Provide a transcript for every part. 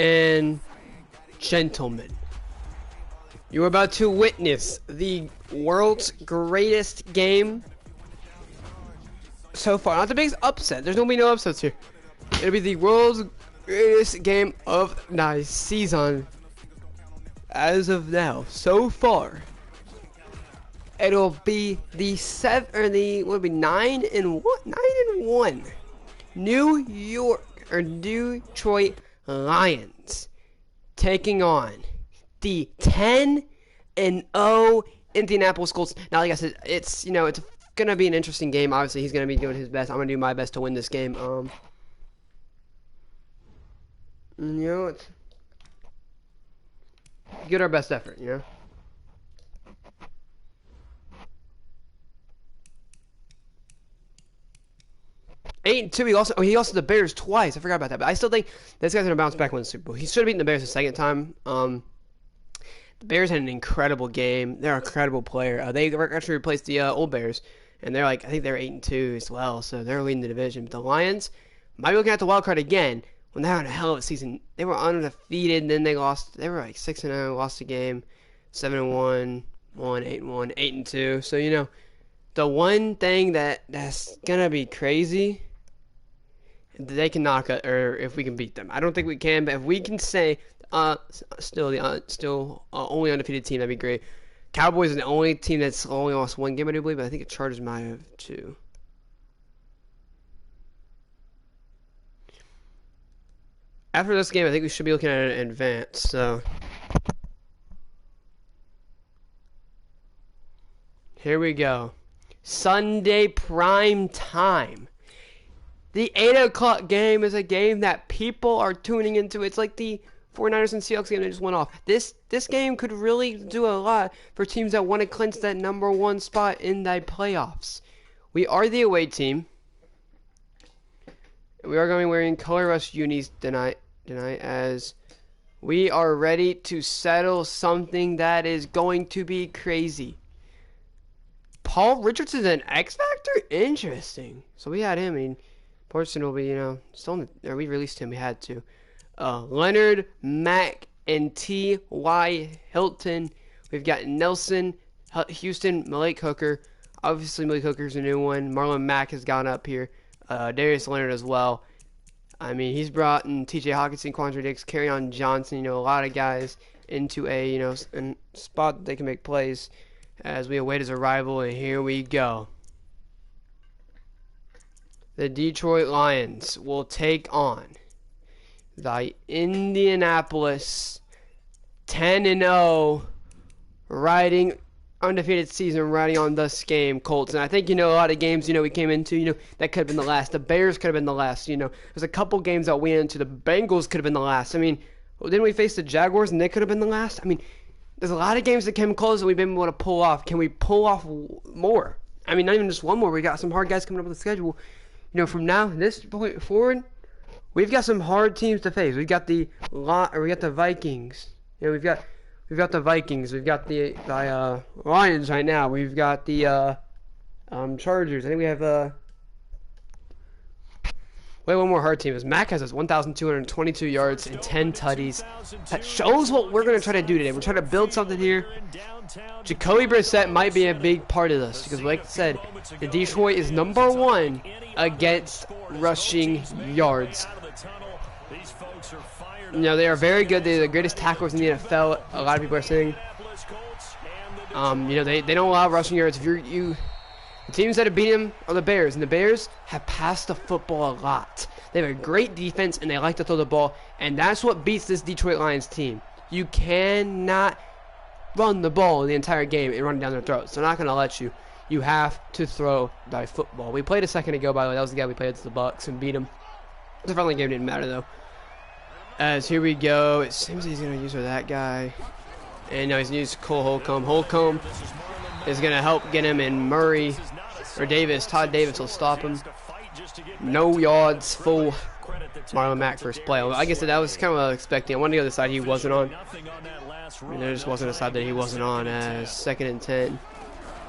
and gentlemen, you are about to witness the world's greatest game so far. Not the biggest upset. There's gonna be no upsets here. It'll be the world's greatest game of the season as of now. So far, it'll be the 9-1 New York or Detroit Lions taking on the 10-0 Indianapolis Colts. Now, like I said, it's gonna be an interesting game. Obviously, he's gonna be doing his best. I'm gonna do my best to win this game. It's get our best effort. 8-2. He lost to the Bears twice. I forgot about that, but I still think this guy's gonna bounce back and win the Super Bowl. He should have beaten the Bears the second time. The Bears had an incredible game. They're an incredible player. They actually replaced the old Bears, and I think they're 8-2 as well. So they're leading the division. But the Lions might be looking at the wild card again. When they're on a hell of a season, they were undefeated, and then they lost. They were like 6-0, lost a game, 7-1, 8-1, 8-2. So the one thing that's gonna be crazy, they can knock us, or if we can beat them. I don't think we can, but if we can say still only undefeated team, that'd be great. Cowboys are the only team that's only lost one game, I do believe, but I think the Chargers might have two. After this game, I think we should be looking at it in advance. So here we go. Sunday prime time. The 8 o'clock game is a game that people are tuning into. It's like the 49ers and Seahawks game that just went off. This game could really do a lot for teams that want to clinch that #1 spot in the playoffs. We are the away team. We are going to be wearing color rush unis tonight as we are ready to settle something that is going to be crazy. Paul Richardson's an X Factor? Interesting. So we had him. I mean, Portson will be, we released him. We had to. Leonard, Mack, and T.Y. Hilton. We've got Nelson, Houston, Malik Hooker. Obviously, Malik Hooker's a new one. Marlon Mack has gone up here. Darius Leonard as well. I mean, he's brought in T.J. Hawkinson, Quandre Dix, Kerryon Johnson, a lot of guys into a, spot that they can make plays as we await his arrival, and here we go. The Detroit Lions will take on the Indianapolis 10-0 riding undefeated season riding on this game Colts. And I think a lot of games we came into that could have been the last. The Bears could have been the last. There's a couple games that we went into. The Bengals could have been the last. I mean, didn't we face the Jaguars and they could have been the last? I mean, there's a lot of games that came close that we've been able to pull off. Can we pull off more? I mean, not even just one more. We got some hard guys coming up with the schedule. From now this point forward, we've got some hard teams to face. We've got the Vikings. We've got the Vikings. We've got the Lions right now. We've got the Chargers. I think we have one more hard team. Mac has 1,222 yards and 10 tutties. That shows what we're going to try to do today. We're trying to build something here. Jacoby Brissett might be a big part of this because, like I said, the Detroit is #1 against rushing yards. They are very good. They're the greatest tacklers in the NFL. A lot of people are saying. They don't allow rushing yards. The teams that have beat them are the Bears, and the Bears have passed the football a lot. They have a great defense, and they like to throw the ball, and that's what beats this Detroit Lions team. You cannot run the ball the entire game and run it down their throats. They're not going to let you. You have to throw the football. We played a second ago, by the way. That was the guy we played against the Bucs and beat him. The friendly game didn't matter, though. As here we go. It seems he's going to use that guy. And now he's going to use Cole Holcomb. Holcomb is going to help get him in Murray. Or Davis. Todd Davis will stop him. No yards. Full Marlon Mack first play. I guess that was kind of what I was expecting. I wanted to go to the side he wasn't on. And there just wasn't a side that he wasn't on as 2nd and 10.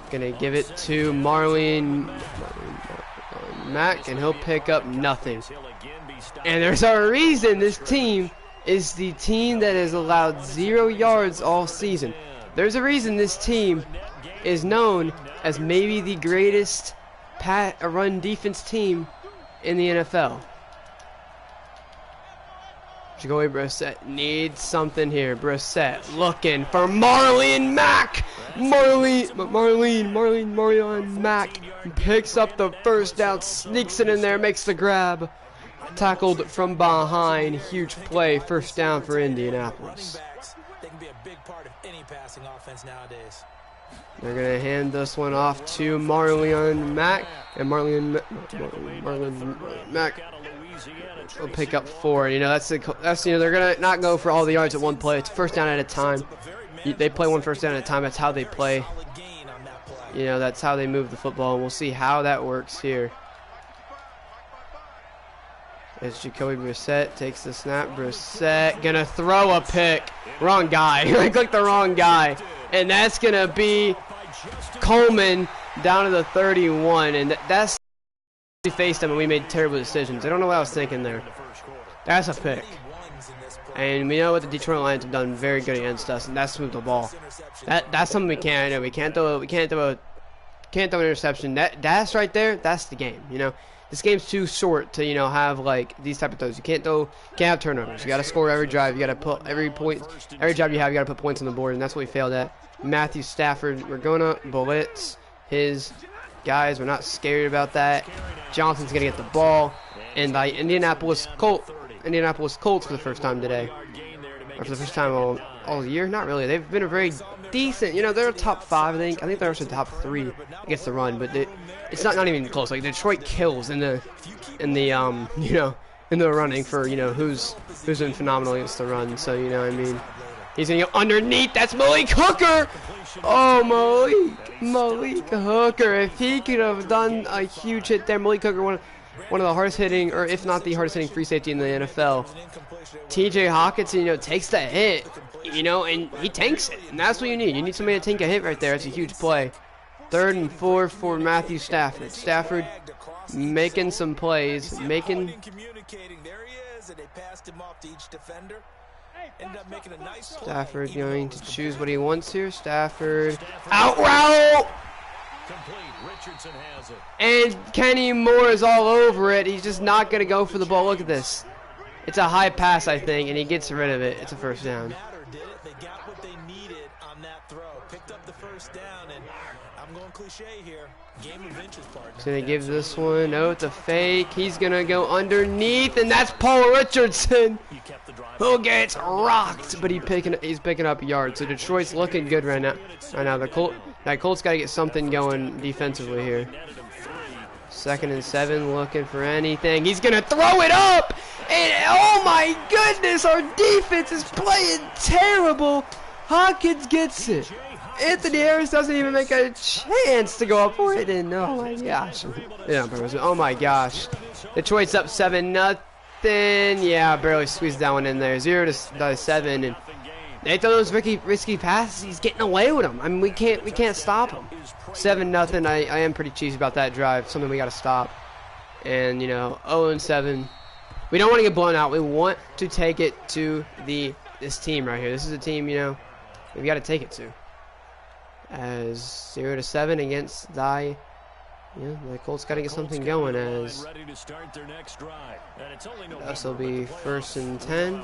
Going to give it to Marlon Mack, and he'll pick up nothing. And there's a reason this team is the team that has allowed 0 yards all season. There's a reason this team is known as maybe the greatest run defense team in the NFL. Jacoby Brissett needs something here. Brissett looking for Marlon Mack. Marlon Mack picks up the first down, sneaks it in there, makes the grab. Tackled from behind. Huge play. First down for Indianapolis. They can be a big part of any passing offense nowadays. They're going to hand this one off to Marlon Mack. And Marlon Mack will pick up 4. You know, that's they're going to not go for all the yards at one play. It's first down at a time. They play one first down at a time. That's how they play. You know, that's how they move the football. And we'll see how that works here. As Jacoby Brissett takes the snap. Brissett gonna throw a pick. Wrong guy. I clicked the wrong guy. And that's gonna be Coleman down to the 31. And that's we faced them and we made terrible decisions. I don't know what I was thinking there. That's a pick. And we know what the Detroit Lions have done very good against us, and that's move the ball. That's something we can't do. We can't throw an interception. That's right there. That's the game. You know. This game's too short to, you know, have like these type of throws. You can't have turnovers. You got to score every drive. You got to put every drive you have. You got to put points on the board, and that's what we failed at. Matthew Stafford, we're gonna blitz his guys. We're not scared about that. Johnson's gonna get the ball, and the Indianapolis Colts for the first time today, or for the first time all year. Not really. They've been a very decent. You know, they're a top 5. I think they're actually top 3 against the run, but it's not even close. Like Detroit kills in the you know, in the running for, you know, who's been phenomenal against the run. So, you know what I mean, he's gonna go underneath. That's Malik Hooker. Oh, Malik Hooker. If he could have done a huge hit there, Malik Hooker, one of the hardest hitting, or if not the hardest hitting free safety in the NFL. TJ Hawkinson, you know, takes the hit, you know, and he tanks it, and that's what you need. You need somebody to tank a hit right there. It's a huge play. 3rd and 4 for Matthew Stafford. Stafford making some plays, Stafford going to choose what he wants here. Stafford out route. And Kenny Moore is all over it. He's just not going to go for the ball. Look at this. It's a high pass, I think, and he gets rid of it. It's a first down. They got what they needed on that throw. Picked up the first down, and I'm going cliche here. Game of inches, partner. He's going to give this one. Oh, it's a fake. He's going to go underneath, and that's Paul Richardson, who gets rocked, but he's picking up yards. So Detroit's looking good right now. The Colts got to get something going defensively here. 2nd and 7, looking for anything. He's going to throw it up, and oh my goodness, our defense is playing terrible. Hawkins gets it. Anthony Harris doesn't even make a chance to go up for it, and oh my gosh. Yeah, oh my gosh. Detroit's up 7-0. Yeah, barely squeezed that one in there. 0-7, and they throw those risky passes. He's getting away with them. I mean, we can't stop him. 7-0. I am pretty cheesy about that drive. Something we got to stop. And, you know, 0-7. We don't want to get blown out. We want to take it to this team right here. This is a team, you know, we've got to take it to. As 0-7 against the Colts got to get something going. As this will be 1st and 10.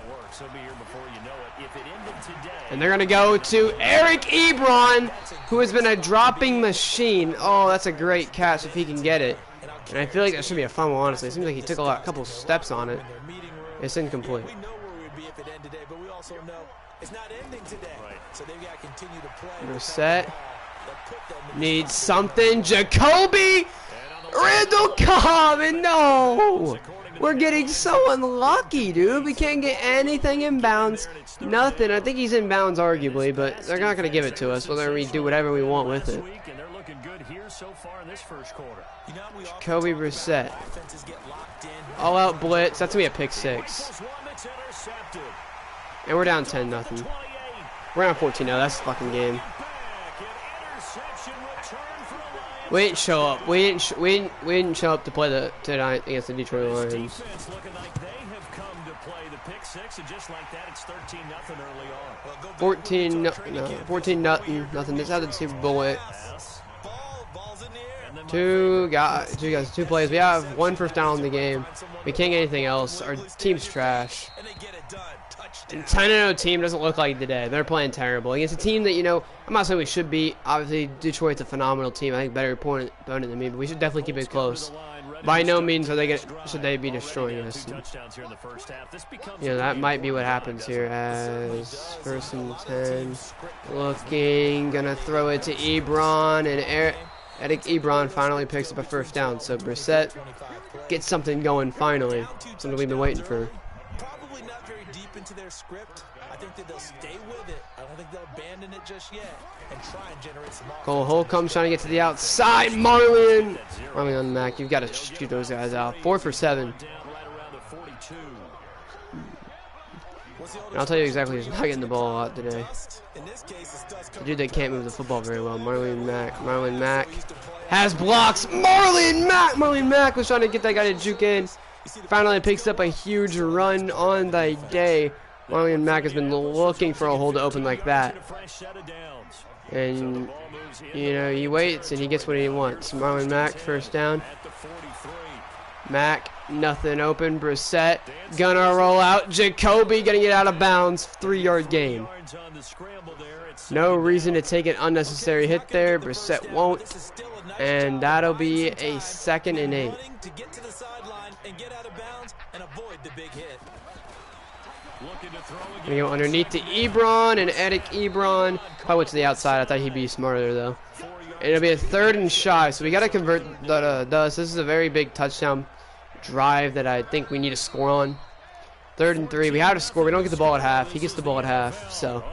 And they're going to go to Eric Ebron, who has been a dropping machine. Oh, that's a great catch if he can get it. And I feel like that should be a fumble, honestly. It seems like he took a couple steps on it. It's incomplete. Brissett needs something. Jacoby Randall Cobb, and no! We're getting so unlucky, dude. We can't get anything in bounds. Nothing. I think he's in bounds, arguably, but they're not going to give it to us, whether we do whatever we want with it. Jacoby Brissett. All-out blitz. That's going to be a pick 6. And we're down 10-0. We're down 14 now. That's the fucking game. We didn't show up. We didn't show up to play tonight against the Detroit Lions. pick six, and just like that, it's 13-0 early on. 14 nothing. This had the Super Bowl it. Two plays. We have one first down in the game. We can't get anything else. Our team's trash. And 10-0 team doesn't look like today. They're playing terrible against a team that, you know, I'm not saying we should beat. Obviously, Detroit's a phenomenal team. I think better opponent than me, but we should definitely keep it close. By no means should they be destroying us. And, you know, that might be what happens here as 1st and 10. Looking, gonna throw it to Ebron, and Eric Ebron finally picks up a first down. So Brissett gets something going finally. Something we've been waiting for. Probably not very deep into their script. I think that they'll stay with it. I don't think they'll abandon it just yet and try and generate some offense. Cole Holcomb trying to get to the outside. Marlon Mack, you've got to shoot those guys out. 4 for 7. And I'll tell you exactly, he's not getting the ball a lot today. The dude that can't move the football very well. Marlon Mack has blocks. Marlon Mack was trying to get that guy to juke in. Finally picks up a huge run on the day. Marlon Mack has been looking for a hole to open like that. And, you know, he waits and he gets what he wants. Marlon Mack, first down. Mack, nothing open. Brissett, gonna roll out. Jacoby gonna get out of bounds. 3-yard gain. No reason to take an unnecessary hit there. Brissett won't. And that'll be a 2nd and 8. Gonna go underneath to Ebron, and Eric Ebron probably went to the outside. I thought he'd be smarter though. And it'll be a 3rd and shy, so we got to convert this. This is a very big touchdown drive that I think we need to score on. 3rd and 3. We have to score. We don't get the ball at half. He gets the ball at half, so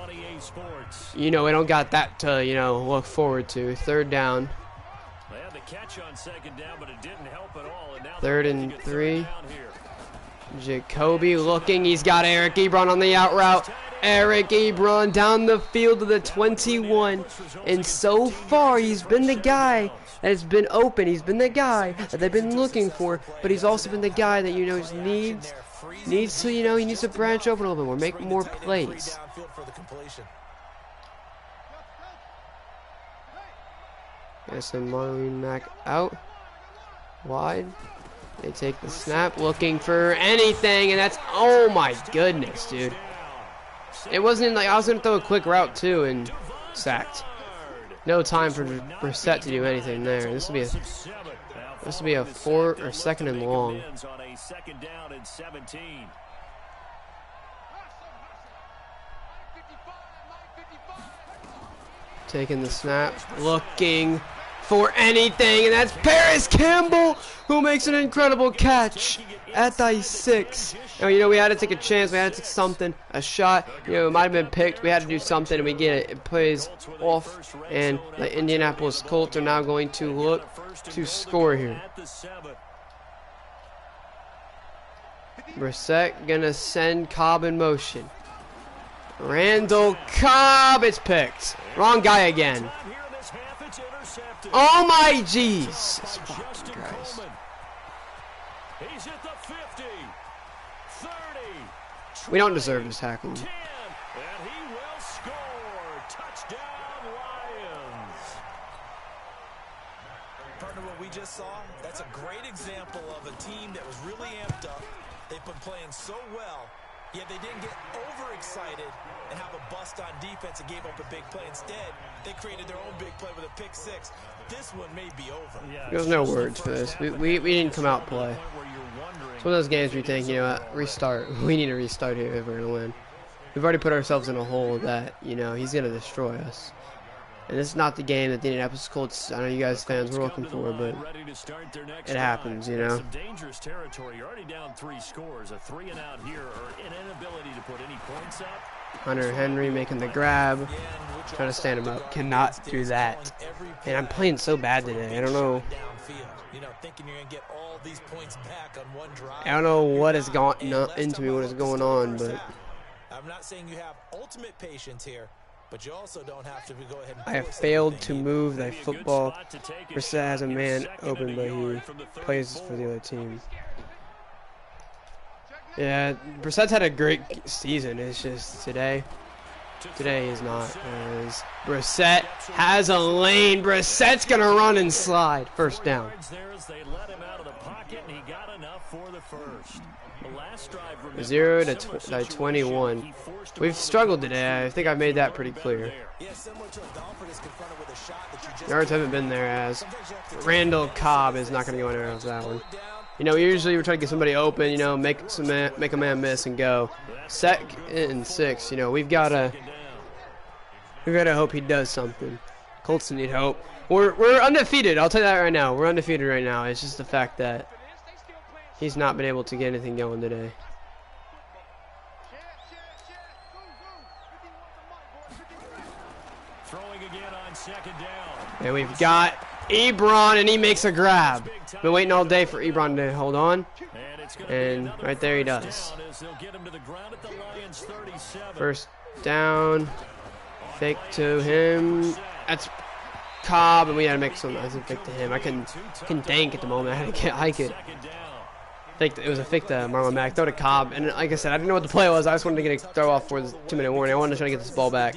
you know we don't got that to look forward to. 3rd down. 3rd and 3. Jacoby looking. He's got Eric Ebron on the out route. Eric Ebron down the field to the 21. And so far, he's been the guy that has been open. He's been the guy that they've been looking for. But he's also been the guy that, just needs to, he needs to branch open a little bit more, make more plays. There's some Marlon Mack out. Wide. They take the snap, looking for anything, and that's, oh my goodness, dude. It wasn't like I was going to throw a quick route too and sacked. No time for Brissett to do anything there. This will be a 4th or 2nd and long. Taking the snap, looking for anything, and that's Paris Campbell who makes an incredible catch at the 6. And, we had to take a chance. We had to take something, a shot. It might have been picked. We had to do something, and we get it. It plays off, and the Indianapolis Colts are now going to look to score here. Brissett gonna send Cobb in motion. Randall Cobb, it's picked. Wrong guy again. Oh my jeez. Fucking Christ. He's at the 50, 30. We don't deserve this tackle. 10, and he will score. Touchdown, Lions. Partner, what we just saw, that's a great example of a team that was really amped up. They've been playing so well, yet they didn't get overexcited and have a bust on defense and gave up a big play. Instead, they created their own big play with a pick 6. This one may be over. There's no words for this. We didn't come out play. It's one of those games where you think, restart. We need to restart here if we're going to win. We've already put ourselves in a hole that, he's going to destroy us. And this is not the game that the Indianapolis Colts, I know you guys fans were looking for, but it happens, Some dangerous territory. You're already down 3 scores. A 3 and out here, or an inability to put any points up. Hunter Henry making the grab, trying to stand him up. Cannot do that. And I'm playing so bad today. I don't know. I don't know what has gone into me, what is going on, but I'm not saying you have ultimate patience here. But you also don't have to go ahead and I have failed to move the football. Brissett has a man open, but he plays for the other team. Yeah, Brissett's had a great season. It's just today is not. As Brissett has a lane. Brissett's going to run and slide. First down. 0 to 21. We've struggled today. I think I've made that pretty clear. Yards haven't been there, as Randall Cobb is not going to go anywhere with that one. You know, usually we're trying to get somebody open, you know, make a man miss and go. 2nd and 6, you know, we've got to hope he does something. Colts need hope. We're undefeated. I'll tell you that right now. We're undefeated right now. It's just the fact that he's not been able to get anything going today. And we've got Ebron, and he makes a grab. Been waiting all day for Ebron to hold on. And right there he does. First down. Fake to him. That's Cobb, and we had to make some. I was a fake to him. I couldn't dank at the moment. I had to get hike it. It was a fake to Marlon Mack. Throw to Cobb, and like I said, I didn't know what the play was. I just wanted to get a throw off for the 2-minute warning. I wanted to try to get this ball back.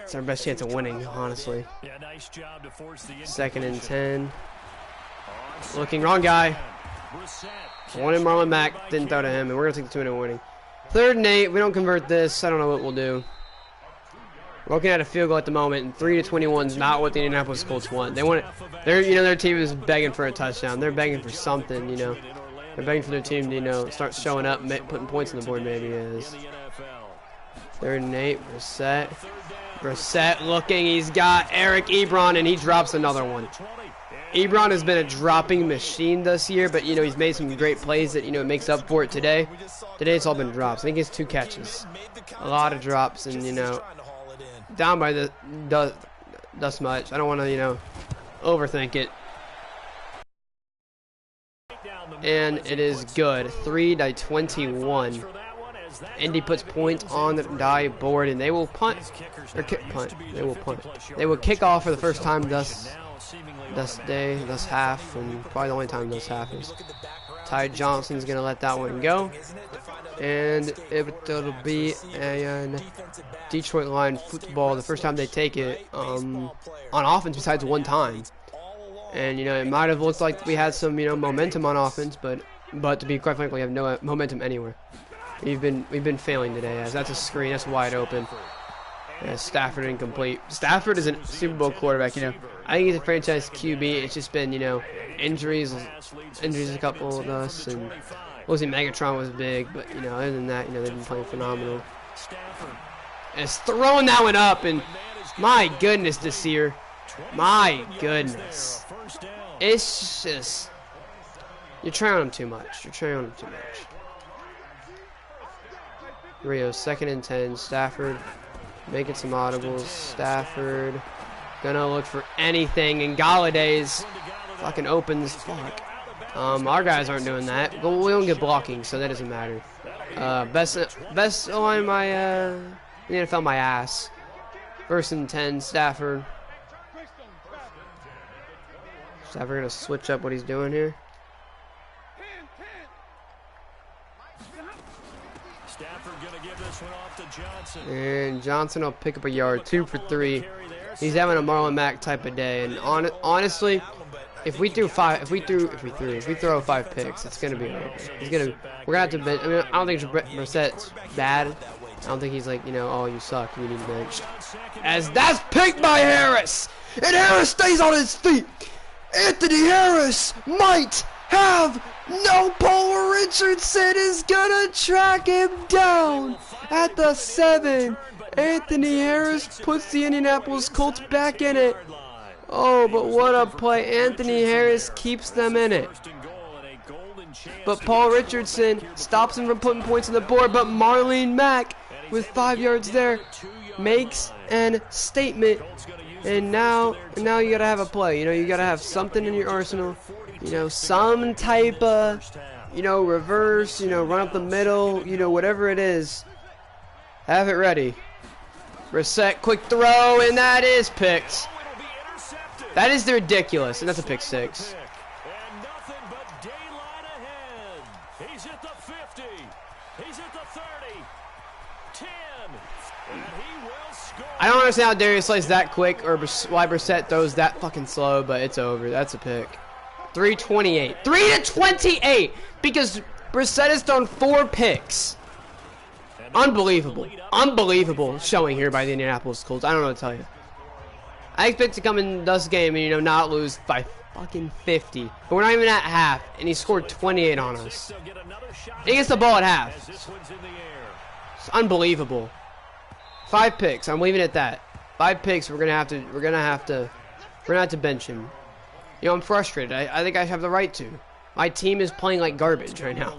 It's our best chance of winning, honestly. 2nd and 10. Looking wrong guy. Wanted Marlon Mack, didn't throw to him, and we're gonna take the 2-minute warning. 3rd and 8. We don't convert this. I don't know what we'll do. We're looking at a field goal at the moment, and 3 to 21 is not what the Indianapolis Colts want. They want it. Their team is begging for a touchdown. They're begging for something, you know. They're begging for their team to, you know, start showing up, putting points on the board. Maybe is 3rd and 8. Brissett looking. He's got Eric Ebron, and he drops another one. Ebron has been a dropping machine this year, but you know he's made some great plays that, you know, makes up for it today. Today it's all been drops. I think it's 2 catches, a lot of drops, and you know, down by thus much. I don't want to, you know, overthink it. And it is good. 3 to 21. Indy puts points on the die board, and they will punt or punt. They will punt. They will kick off for the first time this half, and probably the only time this half is. Ty Johnson's gonna let that one go, and it'll be a Detroit Lion football. The first time they take it on offense, besides one time. And you know, it might have looked like we had some, you know, momentum on offense, but to be quite frank, we have no momentum anywhere. We've been failing today, as that's a screen, that's wide open. Stafford incomplete. Stafford is a Super Bowl quarterback, you know. I think he's a franchise QB. It's just been, you know, injuries a couple of us, and obviously Megatron was big, but you know, other than that, you know, they've been playing phenomenal. And it's throwing that one up, and my goodness, this year, my goodness, it's just you're trying them too much. You're trying them too much. Rio, 2nd and 10. Stafford making some audibles. Stafford gonna look for anything, and Galladay's fucking open as fuck. Our guys aren't doing that. But we don't get blocking, so that doesn't matter. Best line my in the NFL, my ass. 1st and 10. Stafford. Stafford gonna switch up what he's doing here. And Johnson will pick up a yard. 2 for 3. He's having a Marlon Mack type of day. And honestly, if we throw 5 picks, it's gonna be over. We're gonna have to bench. I mean, I don't think Brissett's bad. I don't think he's like, you know, oh, you suck, you need bench. As that's picked by Harris, and Harris stays on his feet. Anthony Harris might have no. Paul Richardson is gonna track him down at the 7. Anthony Harris puts the Indianapolis Colts back in it. Oh, but what a play. Anthony Harris keeps them in it. But Paul Richardson stops him from putting points on the board, but Marlon Mack, with 5 yards there, makes an statement. And now you gotta have a play. You know, you gotta have something in your arsenal. You know, some type of, you know, reverse, you know, run up the middle, you know, whatever it is. Have it ready. Brissett, quick throw, and that is picked. That is ridiculous, and that's a pick 6. I don't understand how Darius plays that quick or why Brissett throws that fucking slow, but it's over. That's a pick. 328. 3-28 because Brissett has thrown 4 picks. Unbelievable. Unbelievable showing here by the Indianapolis Colts. I don't know what to tell you. I expect to come in this game and, you know, not lose by fucking 50. But we're not even at half, and he scored 28 on us. He gets the ball at half. It's unbelievable. 5 picks. I'm leaving it at that. 5 picks. We're gonna have to bench him. You know, I'm frustrated. I think I have the right to. My team is playing like garbage right now.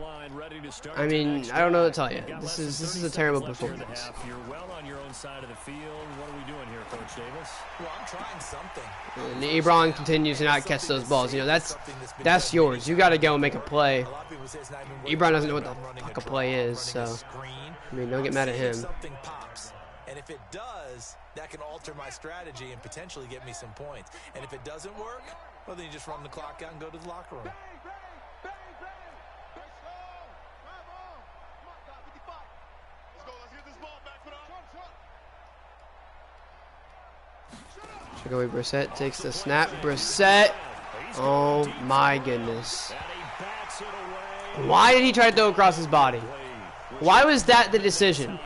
I mean, I don't know what to tell you. This is a terrible performance. You're well on your own side of the field. What are we doing here, Coach Davis? Well, I'm trying something. And Ebron continues to not catch those balls. You know, that's yours. You got to go and make a play. Ebron doesn't know what the fuck a play is, so I mean, don't get mad at him. And if it does, that can alter my strategy and potentially get me some points. And if it doesn't work, well, then you just run the clock out and go to the locker room. Jacoby Brissett takes the snap. Brissett. Oh my goodness. Why did he try to throw across his body? Why was that the decision?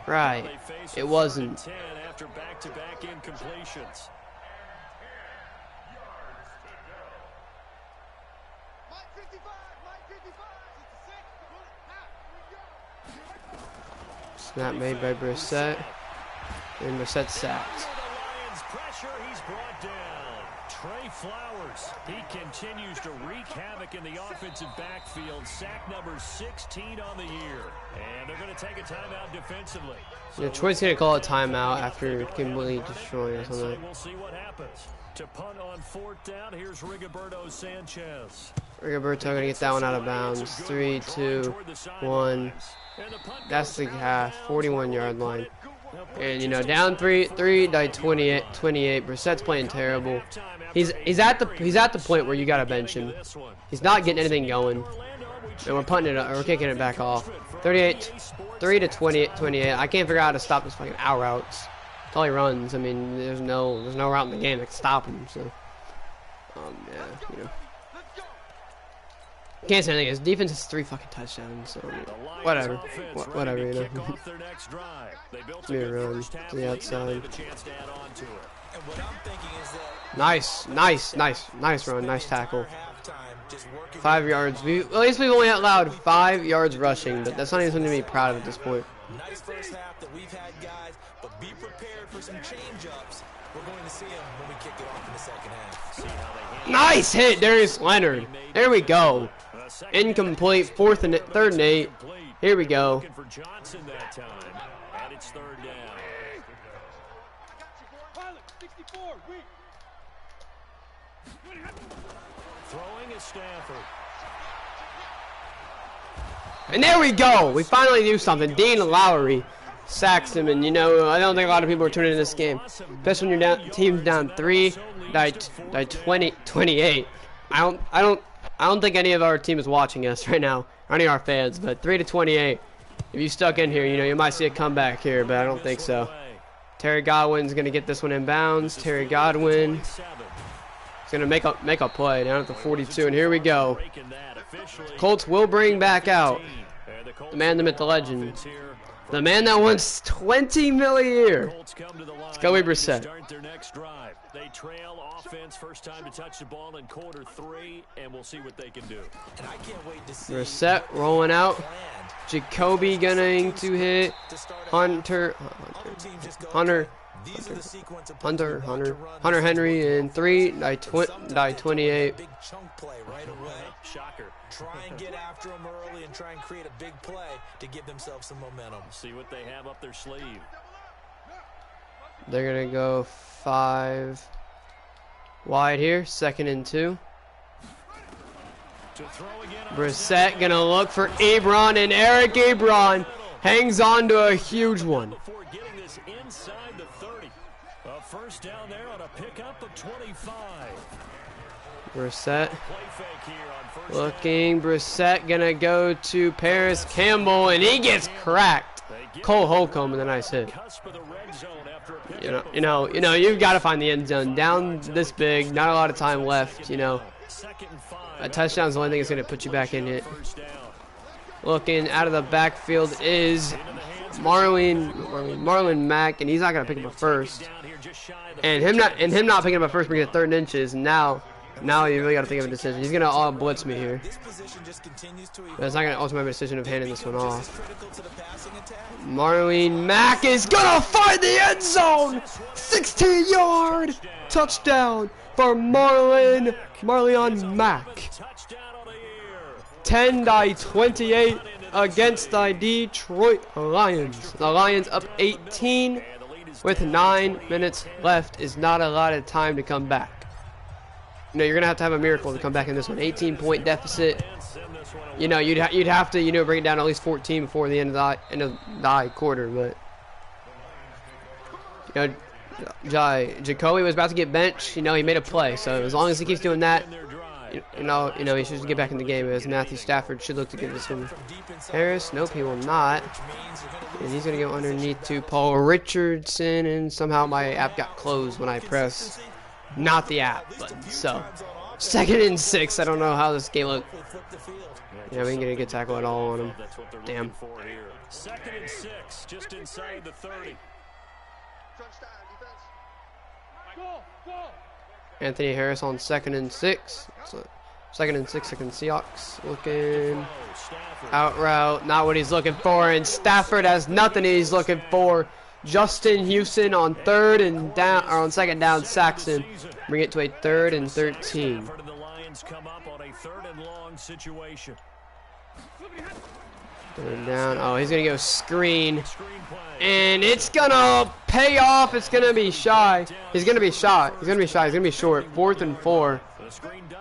Right. It wasn't. After back-to-back incompletions. Snap made by Brissett. And Brissett sacked. He's brought down. Trey Flowers. He continues to wreak havoc in the offensive backfield. Sack number 16 on the year. And they're going to take a timeout defensively. Yeah, Troy's going to call a timeout after completely destroying us on that. We'll see what happens. To punt on 4th down, here's Rigoberto Sanchez. Rigoberto going to get that one out of bounds. 3, 2, 1. That's the half. 41-yard line. And, you know, down 3 by 28. Brissett's playing terrible. He's at the point where you got to bench him. He's not getting anything going. And we're punting it up, or we're kicking it back off. 3-28. I can't figure out how to stop this fucking out routes. That's all he runs. I mean, there's no route in the game that can stop him. So, yeah, you know. Can't say anything. His defense has 3 fucking touchdowns. So, I mean, whatever, you know. It's me a run to the outside. Nice run, nice tackle. 5 yards. At least we've only allowed 5 yards rushing, but that's not even something to be proud of at this point. Nice first half that we've had, guys, but be prepared for some change-ups. We're going to see them when we kick it off in the second half. Nice hit, Darius Leonard. There we go. Incomplete. 3rd and 8. Here we go. And there we go. We finally do something. Dean Lowry sacks him, and you know, I don't think a lot of people are tuning in this game, especially when your team's down 3 by 28. I don't think any of our team is watching us right now, or any of our fans. But 3-28. If you stuck in here, you know, you might see a comeback here, but I don't think so. Terry Godwin's gonna get this one in bounds. Terry Godwin is gonna make a play down at the 42, and here we go. Colts will bring back out the man, the myth, the legend, the man that wants $20 million a year. Let's go, Brissett. They trail offense, first time to touch the ball in quarter 3, and we'll see what they can do. And I can't wait to see Brissett rolling out. Jacoby going to hit Hunter Henry in 3 by 28. big chunk play right away. Shocker. Try and get after them early and try and create a big play to give themselves some momentum. See what they have up their sleeve. They're going to go 5 wide here, 2nd and 2. Brissett going to look for Ebron, and Eric Ebron hangs on to a huge one. Before getting this inside the 30. A first down there on a pickup of 25. Brissett looking. Brissett going to go to Paris Campbell, and he gets cracked. Cole Holcomb with a nice hit. You've got to find the end zone. Down this big, not a lot of time left. A touchdown's the only thing that's going to put you back in it. Looking out of the backfield is Marlon Mack, and he's not going to pick up a first. And him not picking up a first brings it 3rd and inches. Now you really got to think of a decision. He's going to all blitz me here. But it's not going to ultimately make a decision of handing this one off. Marlon Mack is going to find the end zone. 16-yard touchdown for Marlon Mack. 10-28 against the Detroit Lions. The Lions up 18 with 9 minutes left. Is not a lot of time to come back. You're gonna have to have a miracle to come back in this one. 18-point deficit. You'd have to bring it down at least 14 before the end of the quarter. But Jacoby was about to get benched. He made a play. So as long as he keeps doing that, he should get back in the game. As Matthew Stafford should look to get this one. Harris, nope, he will not. And he's gonna go underneath to Paul Richardson, and somehow my app got closed when I pressed not the app button. So 2nd and 6. I don't know how this game looked. We didn't get a good tackle at all on him. Damn. 2nd and 6, just inside the 30. Anthony Harris on 2nd and 6. So 2nd and 6 against Seahawks. Looking out route, not what he's looking for, and Stafford has nothing he's looking for. Justin Houston on 3rd and down, or on 2nd down, Saxon. Bring it to a 3rd and 13. The Lions come up on a 3rd and long situation. 3rd and down. Oh, he's gonna go screen, and it's gonna pay off. It's gonna be shy. He's gonna be shot. He's gonna be shy. He's gonna be short. 4th and 4.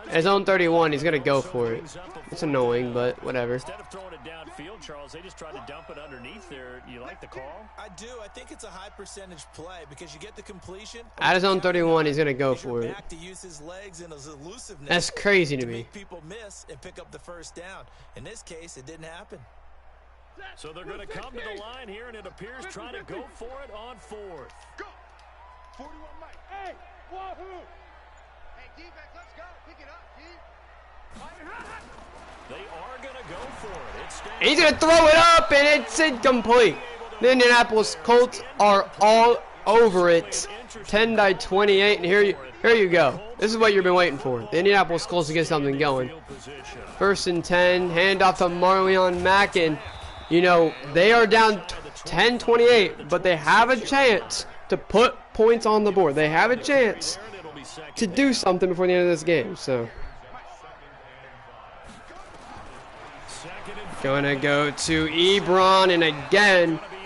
At his own 31, he's gonna go for it. It's annoying, but whatever. Instead of throwing it downfield, Charles, they just tried to dump it underneath there. You like the call? I do. I think it's a high percentage play because you get the completion. At his own 31, he's gonna go for it. To use his legs and his elusiveness. That's crazy to me. People miss and pick up the 1st down. In this case, it didn't happen. So they're going to come to the line here, and it appears trying to go for it on 4th. Go. 41 Mike. Hey, wahoo! Hey, defense, let's go. Pick it up, They are going to go for it. He's going to throw it up, and it's incomplete. The Indianapolis Colts are all over it. 10-28, and here you go. This is what you've been waiting for. The Indianapolis Colts to get something going. 1st and 10, handoff to Marlon Mack, and they are down 10-28, but they have a chance to put points on the board. They have a chance to do something before the end of this game. So, gonna go to Ebron, and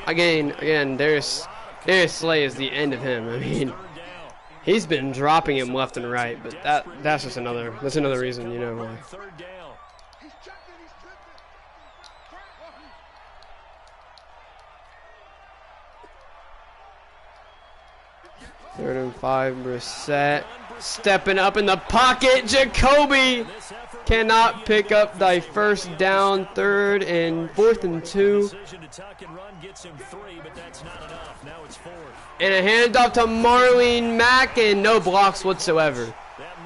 again, Darius Slay is the end of him. I mean, he's been dropping him left and right, but that's just another reason, why. 3rd and 5, Brissett stepping up in the pocket. Jacoby cannot pick up the 1st down. 4th and 2. And a handoff to Marlon Mack, and no blocks whatsoever.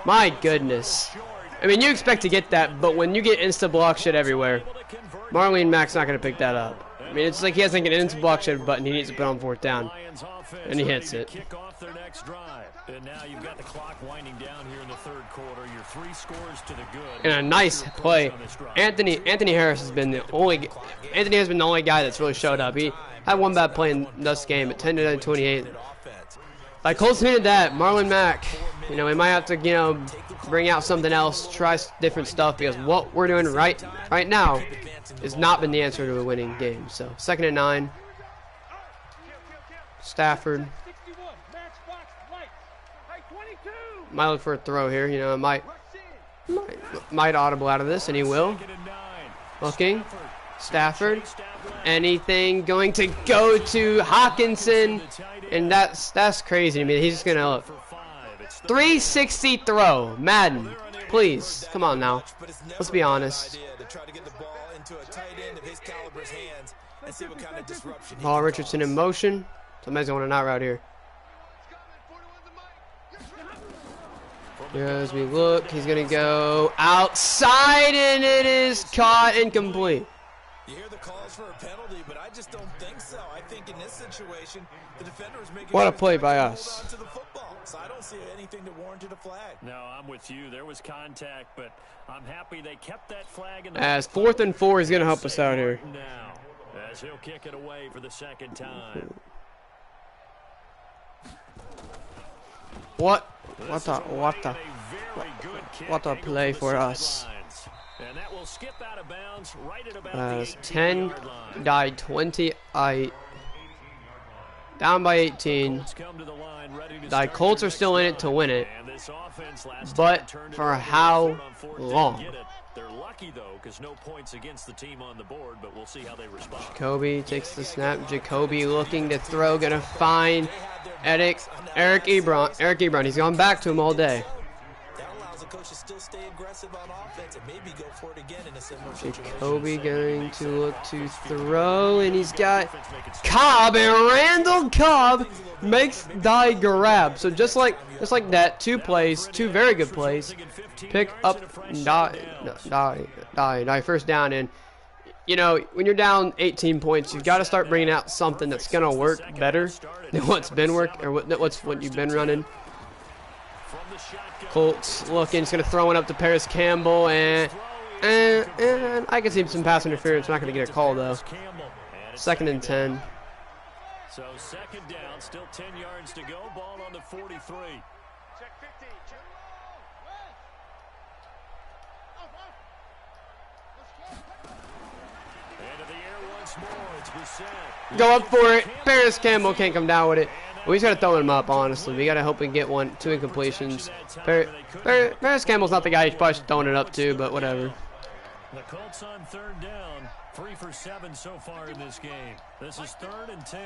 My goodness. I mean, you expect to get that, but when you get insta-block shit everywhere, Marlon Mack's not going to pick that up. I mean, it's like he has like an insta-block shit button he needs to put on 4th down, and he hits it. And now you've got the clock winding down here in the 3rd quarter. Your 3 scores to the good. And a nice play. Anthony Harris has been the only guy that's really showed up. He had one bad play in this game at 10-28. Like Colts needed that. Marlon Mack, we might have to, bring out something else, try different stuff, because what we're doing right now has not been the answer to a winning game. So 2nd and 9. Stafford. Might look for a throw here, might audible out of this, and he will. Looking, Stafford, anything going to go to Hawkinson, and that's crazy to me. He's just gonna look. 360 throw, Madden, please, come on now, let's be honest. and see what kind of disruption he Paul can Richardson cause. in motion. Somebody's going an out route here. As we look, he's going to go outside, and it is caught incomplete. You hear the calls for a penalty, but I just don't think so. I think in this situation, the defender is making What a sure play he's by trying to us. hold on to the football. So I don't see anything to warrant a flag. No, I'm with you. There was contact, but I'm happy they kept that flag in the As 4th and 4 is going to help us out here. now, as he'll kick it away for the second time. What What a play for us. And that will skip out of bounds right at about As the 10 18-yard line. died 28. Down by 18. Colts come to the line, ready to The start Colts their are still in it next to win it. drive. And this offense last But time turned it for over how on 4th down, long? get it. They're lucky, though, because no points against the team on the board, but we'll see how they respond. Jacoby takes the snap. Jacoby looking to throw. Going to find Eric Ebron. Eric Ebron. He's gone back to him all day. That allows the coach to still stay aggressive on offense and maybe go for it again in a similar situation. Jacoby going to look to throw, and he's got Cobb, and Randall Cobb makes die grab. So just like that, two very good plays. Pick up die first down, and you know when you're down 18 points, you've got to start bringing out something that's gonna work better than what's been working or what you've been running. Colts looking, he's gonna throw one up to Paris Campbell, and I can see some pass interference. Not gonna get a call though. 2nd and 10. So 2nd down, still 10 yards to go. Ball on the 43. Check 15. Into the air once more. It's Brissett. Go up for it. Paris Campbell can't come down with it. We just got to throw him up, honestly. We got to hope we get two incompletions. Paris Campbell's not the guy he's probably throwing it up to, but whatever. The Colts on 3rd down. 3 for 7 so far in this game. This is 3rd and 10.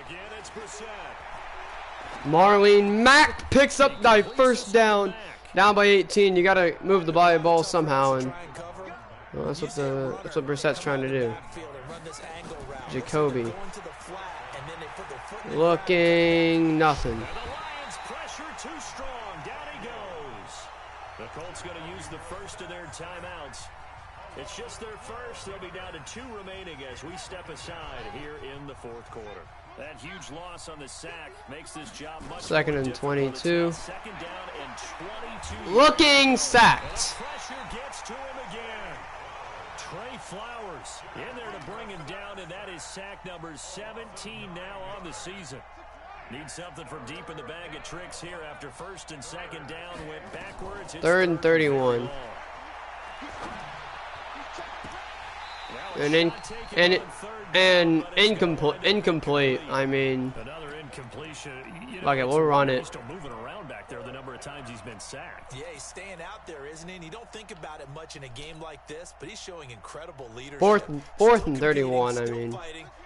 Again, it's Brissett. Marlene Mack picks up the first down. Down by 18. You got to move the ball somehow, and well, that's what Brissett's trying to do. Jacoby looking nothing. And the Lions pressure too strong. Down he goes. The Colts going to use the first of their timeouts. It's just their first. They'll be down to 2 remaining as we step aside here in the 4th quarter. That huge loss on the sack makes this job much 2nd and 22. 2nd down and 22. Looking sacked. Pressure gets to him again. Trey Flowers in there to bring him down, and that is sack number 17 now on the season. Need something from deep in the bag of tricks here after 1st and 2nd down went backwards. It's 3rd and 31. And incomplete. I mean, Another incompletion. okay, we'll run it. Still moving around back there the number of times he's been sacked. Yeah, he's staying out there, isn't he? And you don't think about it much in a game like this, but he's showing incredible leadership. 4th and 31. I mean,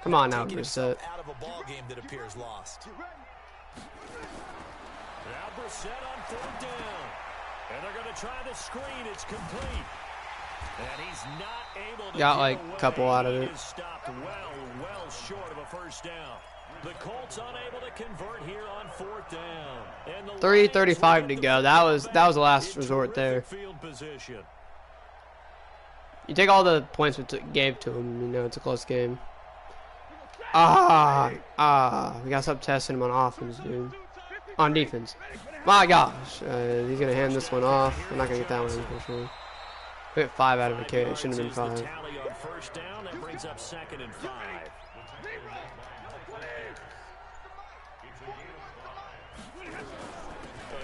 come on now, Brissett. Out of a ball game that appears lost. Now Brissett on 4th down. And they're going to try the screen. It's complete. And he's not able to Got get like a away. couple out of it. He is stopped well short of a 1st down. The Colts unable to convert here on 4th down. And the 3:35 to go. That was the last resort there. Field position. You take all the points we gave to him. You know, it's a close game. We gotta stop testing him on offense, dude. On defense. My gosh, he's gonna hand this one off. I'm not gonna get that one, unfortunately. We hit 5 out of a carry. It shouldn't have been 5. Tally on 1st down. That brings up 2nd and 5.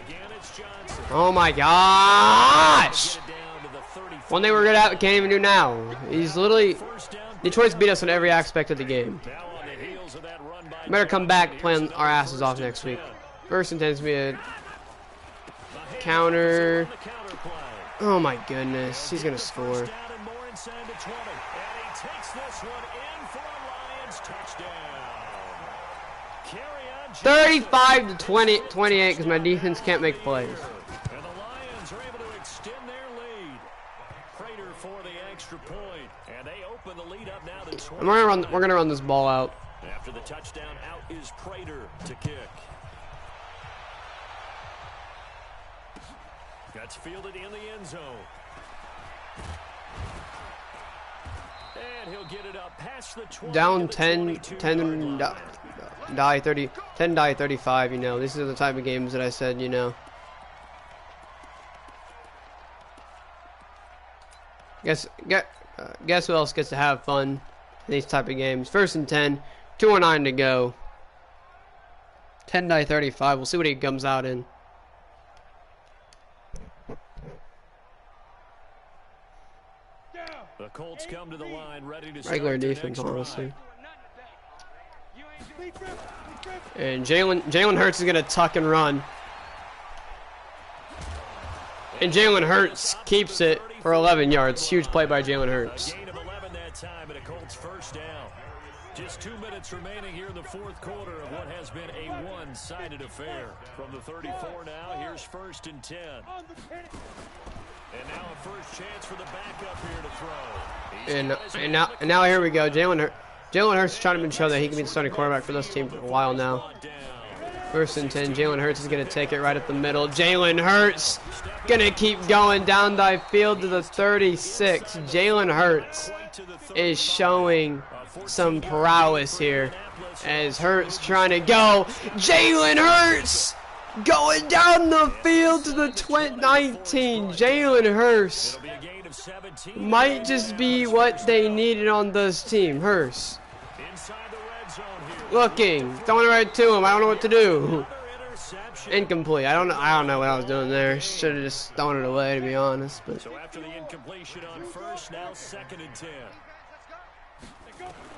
Again, it's Johnson. Oh my gosh! Get it down to the 35. One thing we're good at, we can't even do now. He's literally. 1st down. Detroit's beat us in every aspect of the game. Now on the heels of that run by Better come back playing Johnson. our asses off next week. 1st and 10 is be a counter. The counter play. Oh my goodness, he's gonna score. Down and more inside the 20. And he takes this one in for a Lions touchdown. Carry on. 35 to 28 because my defense can't make plays. And the Lions are able to extend their lead. Prater for the extra point, and they open the lead up now to 20. And we're gonna run this ball out. After the touchdown, out is Prater to kick. That's fielded in the end zone. And he'll get it up past the 20. Down 10 die 30, 10 die 35, you know. These are the type of games that I said, you know. Guess who else gets to have fun in these type of games? 1st and 10, 2:09 to go. 10 die 35. We'll see what he comes out in. The Colts come to the line, ready to Regular start their defense, next honestly. drive. And Jalen Hurts is gonna tuck and run. And Jalen Hurts keeps it for 11 yards. Huge play by Jalen Hurts. A gain of 11 that time and a Colts first down. Just 2 minutes remaining here in the fourth quarter of what has been a one-sided affair. From the 34 now, here's 1st and 10. And now a first chance for the backup here to throw. And now here we go. Jalen Hurts is trying to show that he can be the starting quarterback for this team for a while now. 1st and 10. Jalen Hurts is going to take it right up the middle. Jalen Hurts going to keep going down the field to the 36. Jalen Hurts is showing some prowess here as Hurts trying to go. Jalen Hurts going down the field to the 19. Jalen Hurts might just be what they needed on this team. Hurts looking, throwing it right to him. I don't know what to do. Incomplete. I don't know what I was doing there. Should have just thrown it away, to be honest. But so after the incompletion on first, now 2nd and 10.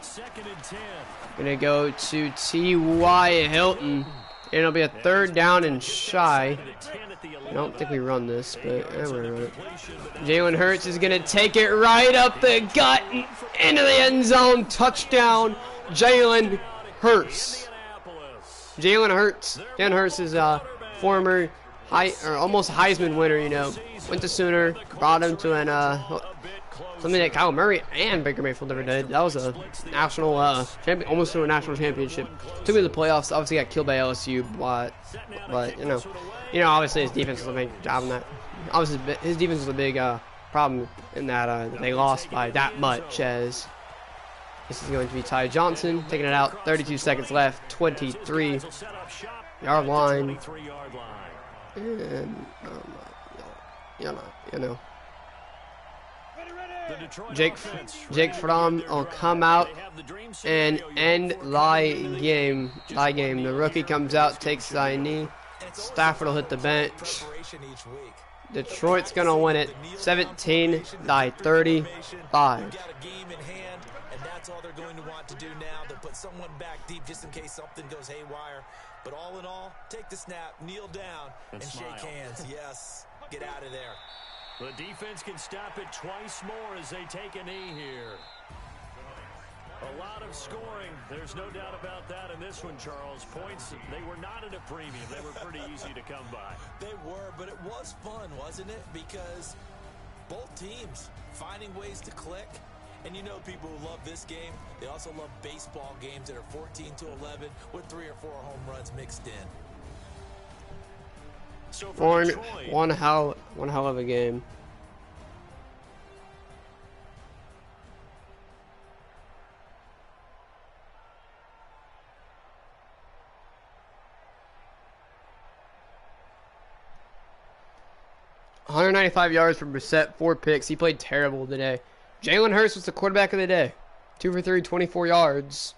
2nd and 10. Gonna go to T.Y. Hilton. And it'll be a 3rd down and shy. I don't think we run this, but we're gonna run it. Jalen Hurts is gonna take it right up the gut into the end zone. Touchdown, Jalen Hurts. Jalen Hurts is a former almost Heisman winner, you know. Went to Sooner, brought him to something that Kyle Murray and Baker Mayfield never did. That was a national almost to a national championship. Took me to the playoffs. Obviously got killed by LSU, but you know, obviously his defense was a big job in that. Obviously his defense was a big problem in that they lost by that much. As this is going to be Ty Johnson taking it out. 32 seconds left. 23-yard line. And you know. Jake Fromm will come out and end the game. The rookie comes out, takes a knee. Stafford will hit the bench. Detroit's gonna win it 17-35. That's all they're going to want to do now. They'll put someone back deep just in case something goes haywire. But all in all, take the snap, kneel down, and shake hands. Yes, get out of there. The defense can stop it twice more as they take a knee here. A lot of scoring. There's no doubt about that in this one, Charles. Points, they were not at a premium. They were pretty easy to come by. They were, but it was fun, wasn't it? Because both teams finding ways to click. And you know people who love this game, they also love baseball games that are 14-11 with 3 or 4 home runs mixed in. So One hell of a game. $195 yards from Brissett, 4 picks. He played terrible today. Jalen Hurts was the quarterback of the day. 2 for 3, 24 yards.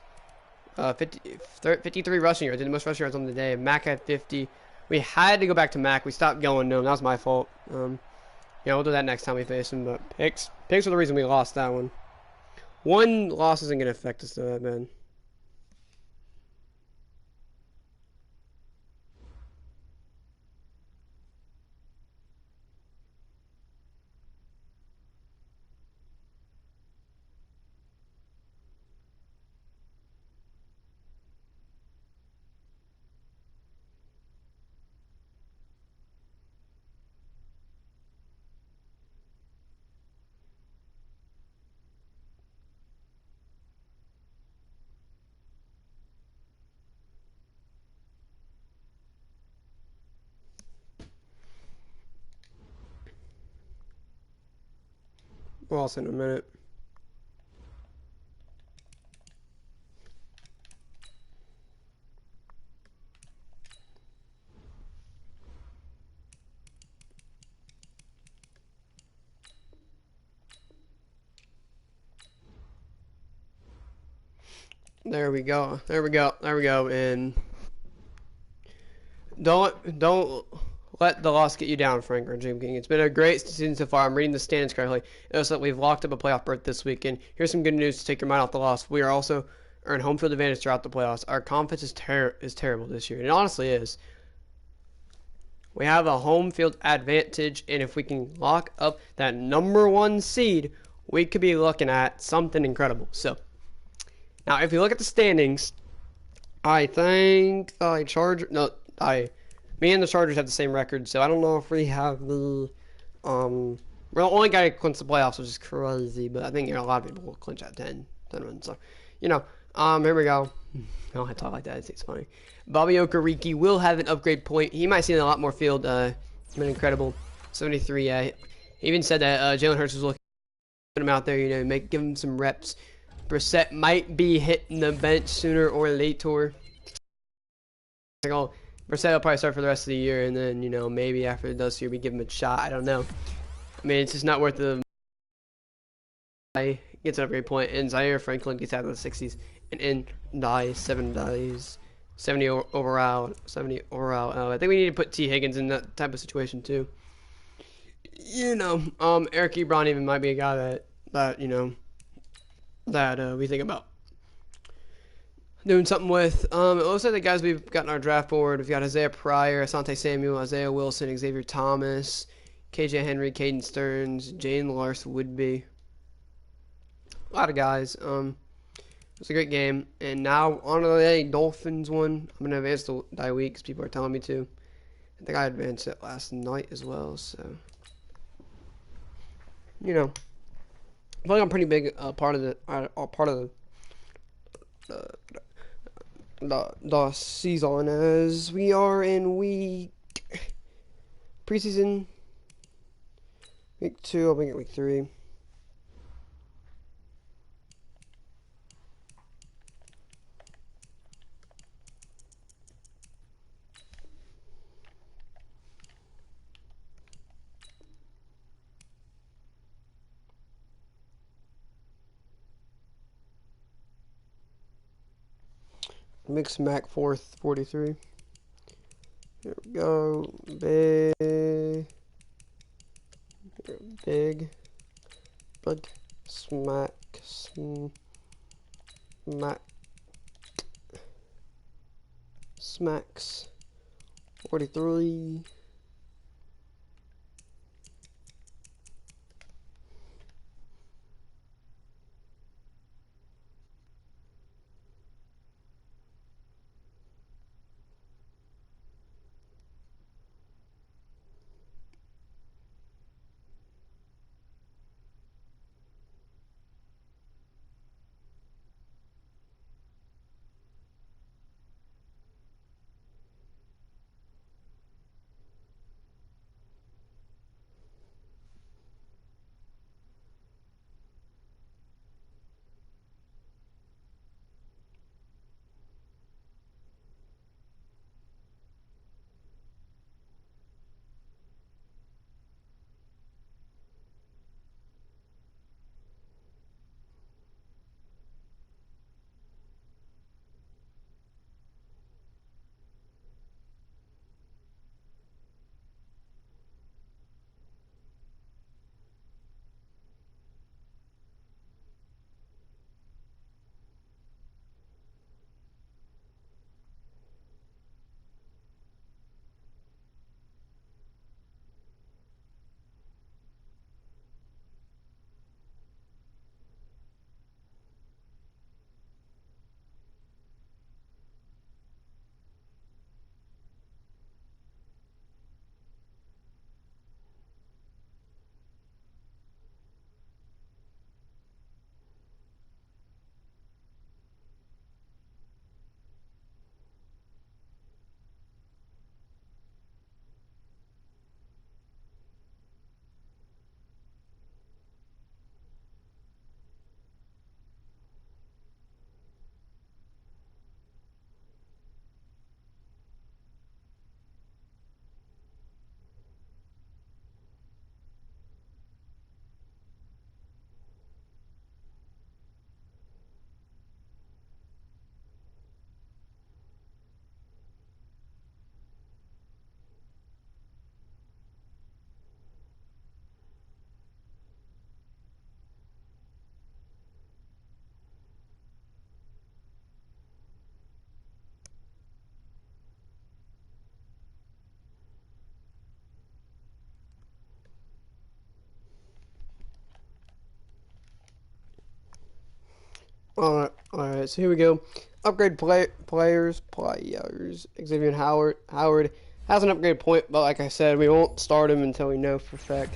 53 rushing yards. Did the most rushing yards on the day. Mack had 50. We had to go back to Mack. We stopped going to him. That was my fault. We'll do that next time we face him. But picks are the reason we lost that one. One loss isn't going to affect us that bad. We'll all see in a minute. There we go. There we go. There we go. And don't let the loss get you down, Frank or Jim King. It's been a great season so far. I'm reading the standings correctly. It looks like we've locked up a playoff berth this weekend. Here's some good news to take your mind off the loss. We are also earning home field advantage throughout the playoffs. Our confidence is terrible this year. It honestly is. We have a home field advantage, and if we can lock up that number 1 seed, we could be looking at something incredible. So, now if you look at the standings, I think me and the Chargers have the same record, so I don't know if we have the, we're the only guy who clinched the playoffs, which is crazy, but I think a lot of people will clinch at 10 runs, so, here we go. Oh, I talk like that, it's funny. Bobby Okereke will have an upgrade point. He might see a lot more field, been incredible. 73, he even said that, Jalen Hurts was looking to put him out there, give him some reps. Brissett might be hitting the bench sooner or later. Brissett will probably start for the rest of the year, and then, maybe after this year we give him a shot. I don't know. I mean, it's just not worth the... Gets an upgrade point, and Zaire Franklin gets out of the 60s, and dies, 70 overall. I think we need to put T. Higgins in that type of situation, too. Eric Ebron even might be a guy that we think about doing something with. It looks like the guys we've got on our draft board. We've got Isaiah Pryor, Asante Samuel, Isaiah Wilson, Xavier Thomas, KJ Henry, Caden Stearns, Jane Larson Woodby. A lot of guys. It was a great game. And now on to the Dolphins one. I'm going to advance the die week because people are telling me to. I think I advanced it last night as well. So, I feel like I'm pretty big part of the season as we are in preseason week 2. I'll make it week 3. Mix Mac 443. There we go. Big. Bug. Smack. Smacks. 43. Alright, so here we go. Upgrade players. Xavier Howard has an upgrade point, but like I said, we won't start him until we know for a fact.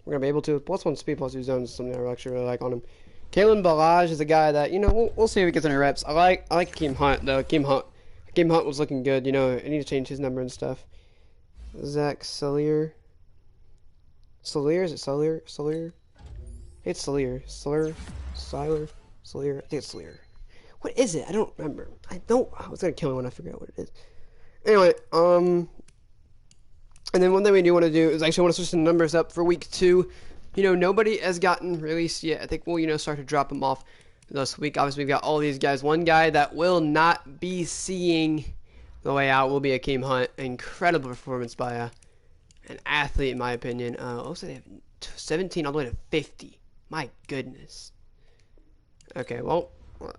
We're gonna be able to. +1 speed, +2 zones is something I actually really like on him. Kalen Balaj is a guy that, you know, we'll see if he gets any reps. I like Akeem Hunt though. Akeem Hunt was looking good. You know, I need to change his number and stuff. Zach Salier. Is it Salier? It's Salier. Salier. I think it's Salier. What is it? I don't remember. I was gonna kill me when I forget what it is. Anyway, and then one thing we do want to do is actually want to switch the numbers up for week 2. You know, nobody has gotten released yet. I think we'll, you know, start to drop them off this week. Obviously, we've got all these guys. One guy that will not be seeing the way out will be Akeem Hunt. Incredible performance by an athlete, in my opinion. Looks like they have 17 all the way to 50. My goodness. Okay, well, who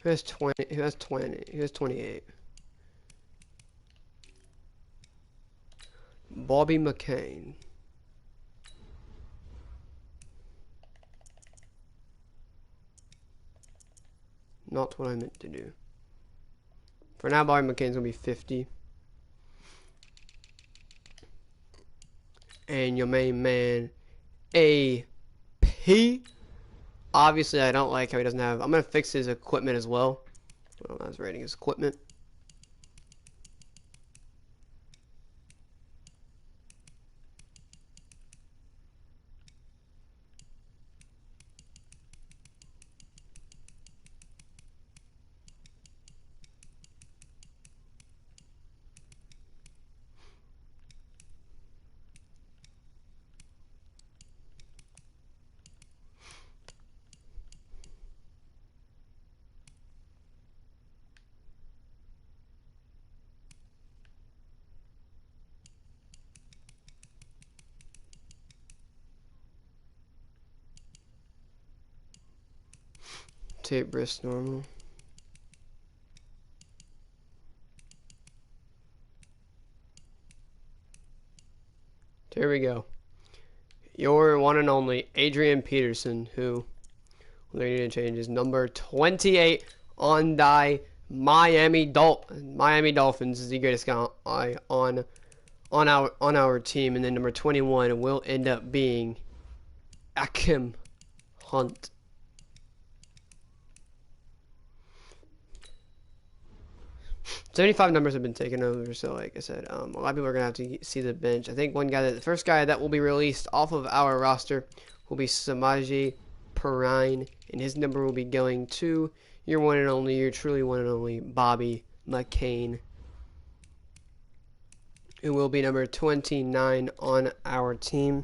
has 20? Who has 20? Who has 28? Bobby McCain. Not what I meant to do. For now, Bobby McCain's gonna be 50. And your main man, AP. Obviously, I don't like how he doesn't have. I'm gonna fix his equipment as well. Well, I was rating his equipment. Tape wrist normal. Here we go. Your one and only Adrian Peterson, who they need to change his number 28 on die Miami Dolphins is the greatest guy on our team, and then number 21 will end up being Akeem Hunt. 75 numbers have been taken over, so like I said, a lot of people are going to have to see the bench. I think the first guy that will be released off of our roster will be Samaje Perine, and his number will be going to your one and only, your truly one and only Bobby McCain, who will be number 29 on our team.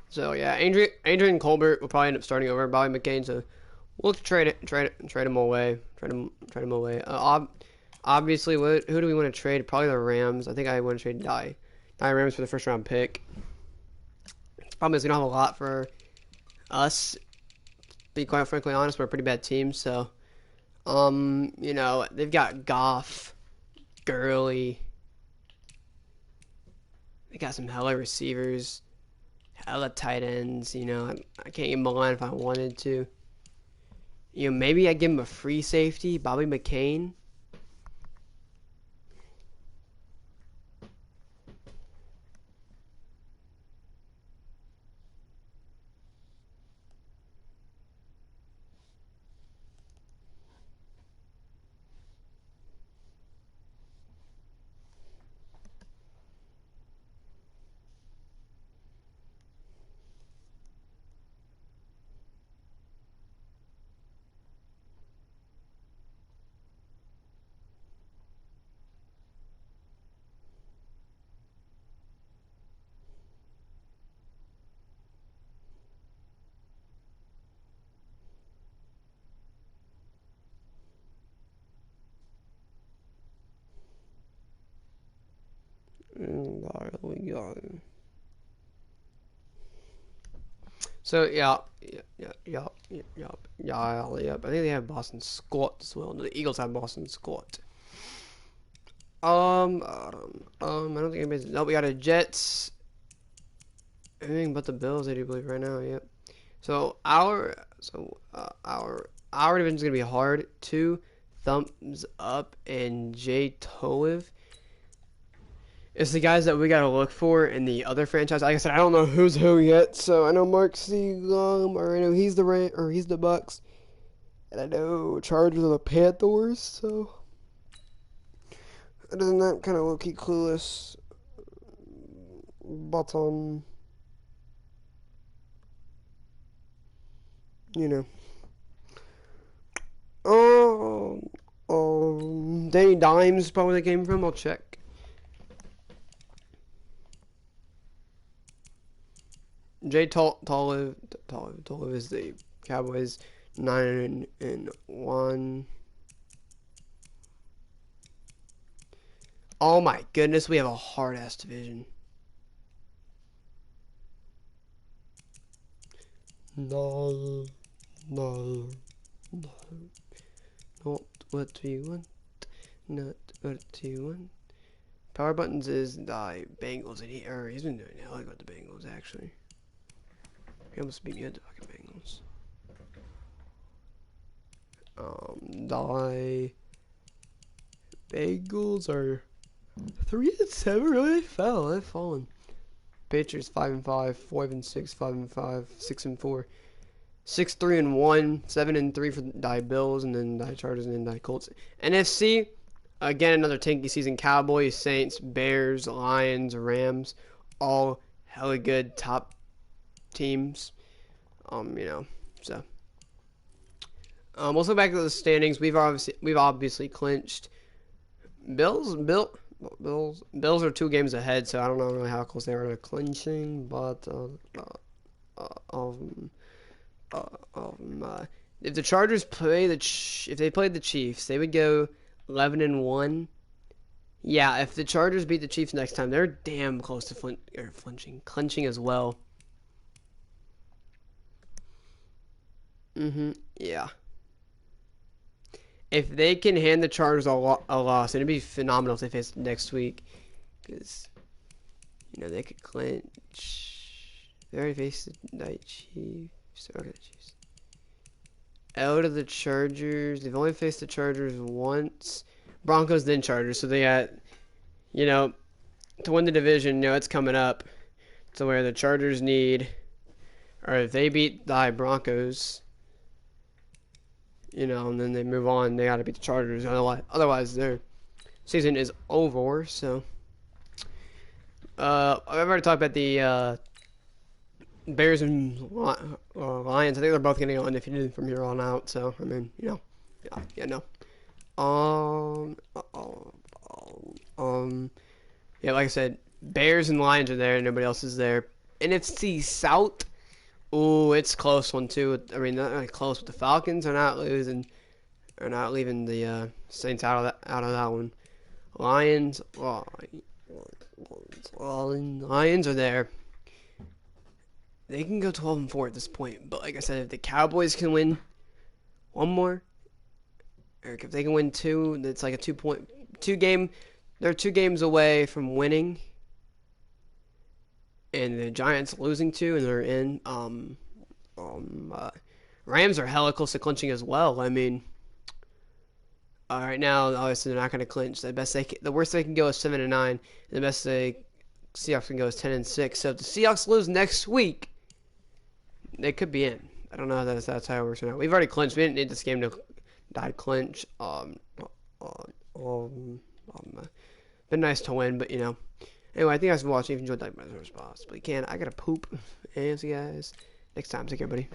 So yeah, Adrian Colbert will probably end up starting over Bobby McCain. So we'll trade him away. Trade him away. Obviously, who do we want to trade? Probably the Rams. I think I want to trade Die Rams for the first round pick. The problem is we don't have a lot for us. To be quite frankly honest, we're a pretty bad team. So, you know, they've got Goff, Gurley. They got some hella receivers. Hella tight ends, you know. I can't even line if I wanted to. You know, maybe I give him a free safety, Bobby McCain. go. So yeah. I think they have Boston Scott as well. The Eagles have Boston Scott. I don't think anybody's. No, we got a Jets. Anything but the Bills, I do believe right now. Yep. So our division is gonna be hard. 2 thumbs up and Jay Toliv. It's the guys that we gotta look for in the other franchise. Like I said, I don't know who's who yet. So I know Mark Seaglum, or I know he's the Bucks, and I know Chargers are the Panthers. So other than that, kind of low key clueless. But you know. Danny Dimes probably they came from. I'll check. Jay Toliv is the Cowboys 9-1. Oh my goodness, we have a hard ass division. No. Not what we want. Not what we want. Power buttons is the Bengals, and he's been doing hell with the Bengals actually. He almost beat me at the fucking Bengals. The Bengals are 3-7. Really, they've fallen. Patriots 5-5, 4-6, 5-5, 6-4, 6-3-1, 7-3 for the Bills, and then the Chargers, and then the Colts. NFC, again another tanky season. Cowboys, Saints, Bears, Lions, Rams, all hella good top teams. So. Let's look back at the standings. We've obviously clinched. Bills are 2 games ahead, so I don't know really how close they are to clinching. But if the Chargers if they played the Chiefs, they would go 11-1. Yeah, if the Chargers beat the Chiefs next time, they're damn close to clinching as well. Yeah. If they can hand the Chargers a loss, it'd be phenomenal if they face next week. Because, they could clinch. They already faced the Chiefs. Okay, the Chiefs. Out of the Chargers. They've only faced the Chargers once. Broncos, then Chargers. So they got, to win the division, it's coming up to where the Chargers need, or if they beat the Broncos, and then they move on, they got to beat the Chargers. Otherwise, their season is over. So, I've already talked about the Bears and Lions. I think they're both going to go undefeated from here on out. So, I mean, no. Yeah, like I said, Bears and Lions are there, and nobody else is there. NFC South. Ooh, it's a close one too. I mean, not really close, but the Falcons are not leaving the Saints out of that one. Lions are there. They can go 12-4 at this point, but like I said, if the Cowboys can win one more, or if they can win 2, it's like a 2 game. They're 2 games away from winning. And the Giants losing 2, and they're in. Rams are hella close to clinching as well. I mean, right now, obviously they're not going to clinch. The worst they can go is 7-9. And the best Seahawks can go is 10-6. So if the Seahawks lose next week, they could be in. I don't know if that's how it works or not. We've already clinched. We didn't need this game to clinch. Been nice to win, but Anyway, I think you guys for watching. If you enjoyed, like my response. But you can. I gotta poop. And see you guys next time. Take care, buddy.